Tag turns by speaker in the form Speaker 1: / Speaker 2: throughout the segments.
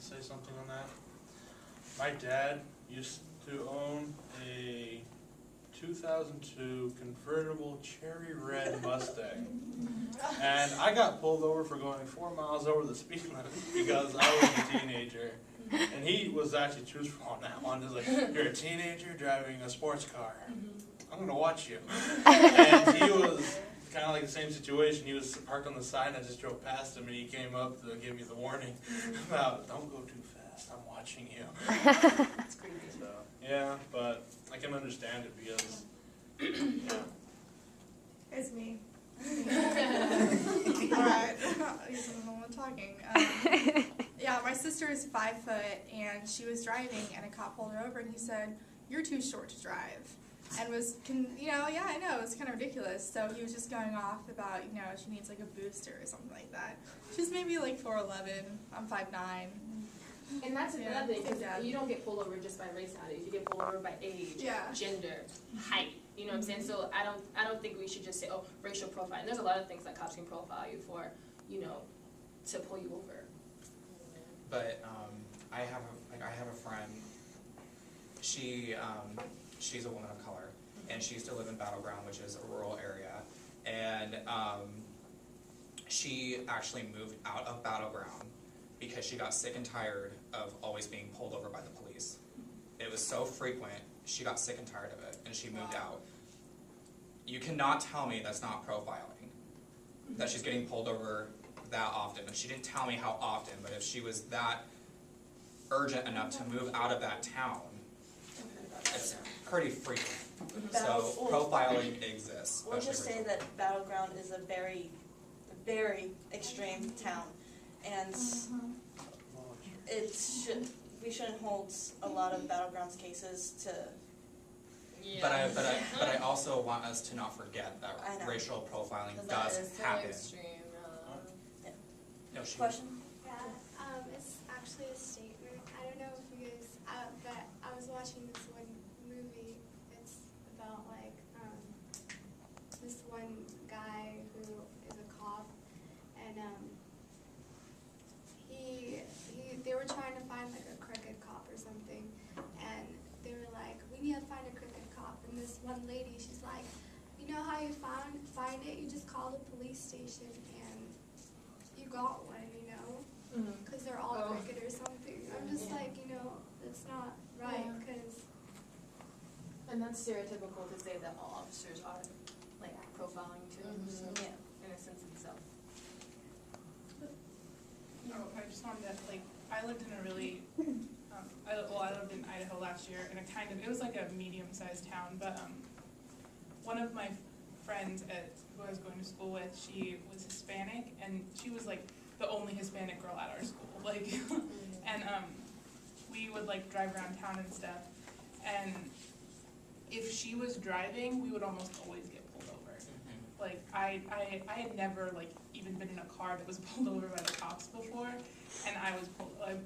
Speaker 1: say something on that? My dad used to own a 2002 convertible cherry red Mustang, and I got pulled over for going 4 miles over the speed limit because I was a teenager, and he was actually truthful on that one. He's like, "You're a teenager driving a sports car. I'm gonna watch you." And he was kind of like the same situation. He was parked on the side, and I just drove past him, and he came up to give me the warning about, "Don't go too fast. I'm watching you."
Speaker 2: That's creepy.
Speaker 1: So yeah, but I can understand it because yeah.
Speaker 3: It's me. Alright, he's the one talking. Yeah, my sister is 5 foot, and she was driving, and a cop pulled her over, and he said, "You're too short to drive." And was, yeah, I know, it was kind of ridiculous. So he was just going off about, she needs like a booster or something like that. She's maybe like 4'11", I'm 5'9".
Speaker 2: And that's another thing, because
Speaker 3: Yeah.
Speaker 2: you don't get pulled over just by race nowadays. You get pulled over by age,
Speaker 3: Yeah.
Speaker 2: gender, height. You know what I'm saying? So I don't think we should just say, oh, racial profiling. There's a lot of things that cops can profile you for, to pull you over.
Speaker 4: But I have a friend. She's a woman of color, and she used to live in Battleground, which is a rural area, and she actually moved out of Battleground because she got sick and tired of always being pulled over by the police. It was so frequent, she got sick and tired of it, and she moved out. You cannot tell me that's not profiling, that she's getting pulled over that often. And she didn't tell me how often, but if she was that urgent enough to move out of that town, it's pretty frequent. So profiling exists.
Speaker 5: We'll just say that Battleground is a very, very extreme town, and we shouldn't hold a lot of Battlegrounds cases to.
Speaker 2: Yeah.
Speaker 4: But I also want us to not forget that racial profiling does happen. No,
Speaker 5: Question?
Speaker 6: Yeah, it's actually a statement. I don't know if you guys, but I was watching this one movie. It's about like this one guy who is a cop, and they were trying to find like a crooked cop or something, and they were like, "We need to find a crooked cop." And this one lady, she's like, "You know how you find it? You just call the police station and you got one, because they're all crooked or something." I'm just like, it's not right, because...
Speaker 2: And that's stereotypical to say that all officers are, like, profiling too, so, in a sense itself.
Speaker 7: I just wanted to, I lived in a really, I lived in Idaho last year, and it was like a medium-sized town, but one of my friends who I was going to school with, she was Hispanic, and she was like the only Hispanic girl at our school, and we would drive around town and stuff, and if she was driving, we would almost always get pulled over. I had never even been in a car that was pulled over by the cops before, and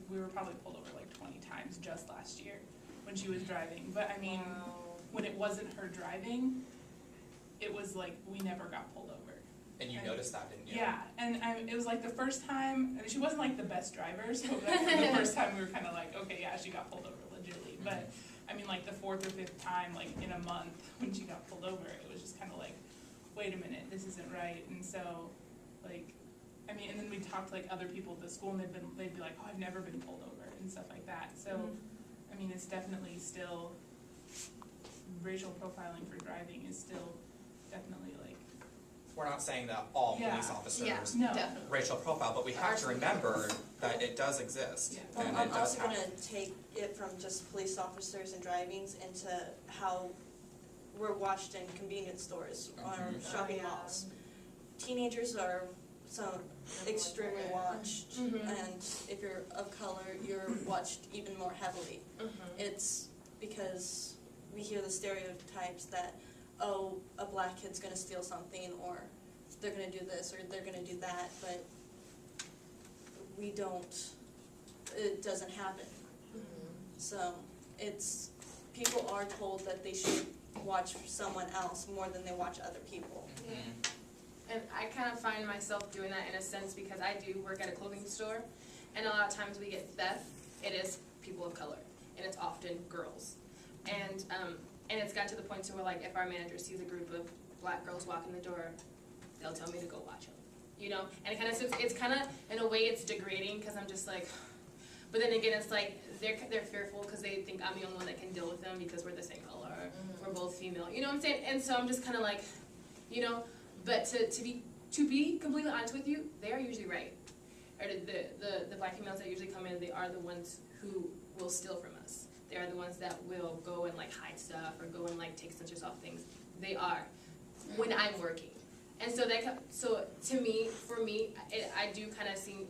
Speaker 7: we were probably pulled over 20 times just last year when she was driving. But I mean, when it wasn't her driving, it was we never got pulled over.
Speaker 4: And you noticed that, didn't you?
Speaker 7: Yeah, and it was the first time, she wasn't the best driver, so the first time we were kind of okay, yeah, she got pulled over legitimately. But I mean, the 4th or 5th time, in a month, when she got pulled over, it was just kind of wait a minute, this isn't right. And so, I mean, and then we'd talk to other people at the school, and they'd be like, "Oh, I've never been pulled over," and stuff like that. So, I mean, it's definitely still, racial profiling for driving is still definitely
Speaker 4: We're not saying that all police officers
Speaker 7: no.
Speaker 4: racial profile, but we have to remember that it does exist.
Speaker 5: Well,
Speaker 4: And
Speaker 5: I'm
Speaker 4: it does
Speaker 5: also going to take it from just police officers and drivings into how we're watched in convenience stores or shopping malls. Teenagers are extremely watched, and if you're of color, you're watched even more heavily. It's because we hear the stereotypes that, oh, a black kid's going to steal something, or they're going to do this, or they're going to do that, but it doesn't happen. So people are told that they should watch someone else more than they watch other people.
Speaker 2: And I kind of find myself doing that in a sense because I do work at a clothing store, And a lot of times we get theft, it is people of color, and it's often girls. And it's got to the point to where, like, if our manager sees a group of black girls walking the door, they'll tell me to go watch them, you know? And it kind of, it's kind of, in a way, it's degrading, because I'm just like, but then again, it's like, they're fearful because they think I'm the only one that can deal with them because we're the same color, we're both female, you know what I'm saying? And so I'm just kind of like, you know, but to be completely honest with you, they are usually right. Or the black females that usually come in, they are the ones who will steal from us. They are the ones that will go and like hide stuff or go and like take sensors off things. They are when I'm working, and so to me, for me, I do kind of seem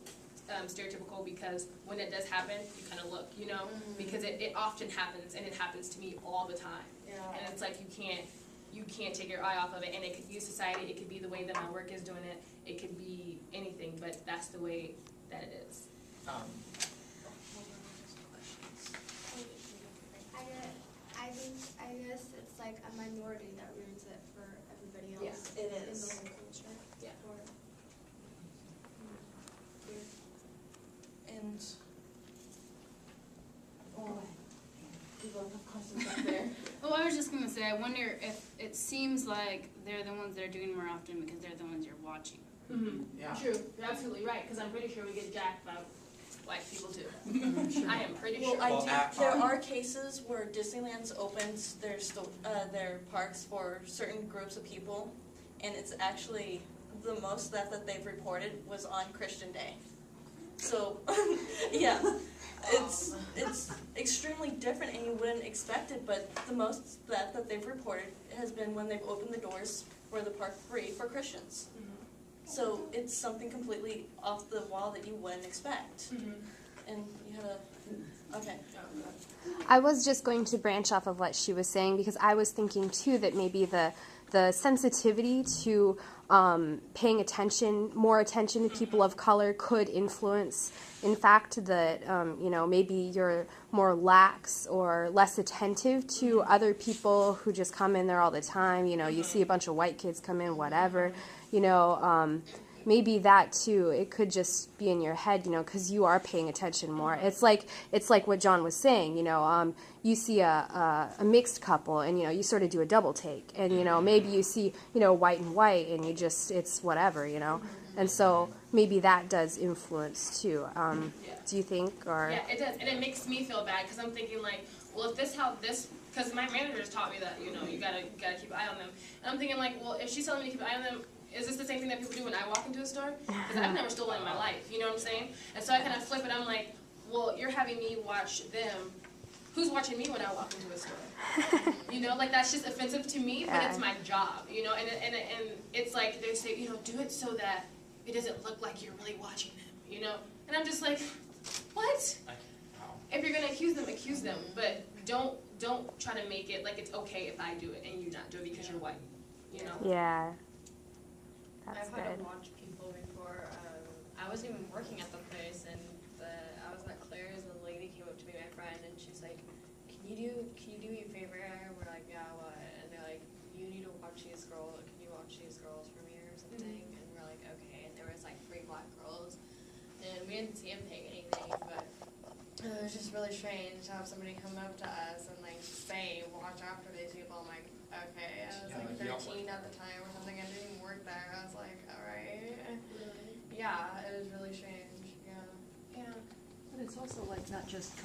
Speaker 2: stereotypical, because when it does happen, you kind of look, you know, because it often happens, and it happens to me all the time.
Speaker 5: Yeah.
Speaker 2: And it's like you can't take your eye off of it, and it could be society, it could be the way that my work is doing it, it could be anything, but that's the way that it is.
Speaker 6: I guess it's like a minority that ruins it for everybody else.
Speaker 5: It
Speaker 6: In the
Speaker 5: is.
Speaker 6: whole culture.
Speaker 2: Yeah.
Speaker 5: And you both have questions up there.
Speaker 8: Well, I was just going to say, I wonder if it seems like they're the ones that are doing it more often because they're the ones you're watching.
Speaker 4: Yeah.
Speaker 2: True, you're absolutely right, because I'm pretty sure we get jacked by white people too. I am pretty sure.
Speaker 5: Well,
Speaker 4: Well,
Speaker 5: there are cases where Disneyland's opens their parks for certain groups of people, and it's actually the most that they've reported was on Christian Day. So, yeah, it's extremely different, and you wouldn't expect it. But the most that they've reported has been when they've opened the doors for the park free for Christians. So it's something completely off the wall that you wouldn't expect. And you have okay.
Speaker 9: I was just going to branch off of what she was saying, because I was thinking too that maybe the sensitivity to paying more attention to people of color could influence, in fact, that maybe you're more lax or less attentive to other people who just come in there all the time. You know, you see a bunch of white kids come in, whatever. Maybe that too, it could just be in your head, because you are paying attention more. It's like what John was saying, you see a mixed couple, and you sort of do a double take, and maybe you see white and white, and it's whatever, and so maybe that does influence too. Do you think? Or
Speaker 2: Yeah, it does, and it makes me feel bad, because I'm thinking like, well, if because my manager just taught me that you gotta keep an eye on them, and I'm thinking like, well, if she's telling me to keep an eye on them, is this the same thing that people do when I walk into a store? Because I've never stolen in my life, you know what I'm saying? And so I kind of flip it, I'm like, well, you're having me watch them. Who's watching me when I walk into a store? Like that's just offensive to me, but it's my job, and it's like they say, do it so that it doesn't look like you're really watching them, And I'm just like, what? If you're gonna accuse them, but don't try to make it like it's okay if I do it and you not do it because you're white,
Speaker 9: Yeah. That's
Speaker 10: I've had
Speaker 9: good.
Speaker 10: to watch people before. I wasn't even working at the place, and I was at Claire's, and the lady came up to me, my friend, and she's like, "Can you do me a favor?" And we're like, "Yeah, what?" And they're like, "You need to watch these girls. Can you watch these girls for me or something?" And we're like, "Okay." And there was like 3 black girls, and we didn't see them paying anything, but it was just really strange to have somebody come up to us and like say, "Watch after these people." I'm like, okay. I was like 13 at the time or something. I didn't even work there. I was like, all right. Yeah, it was really strange. Yeah.
Speaker 11: But it's also like not just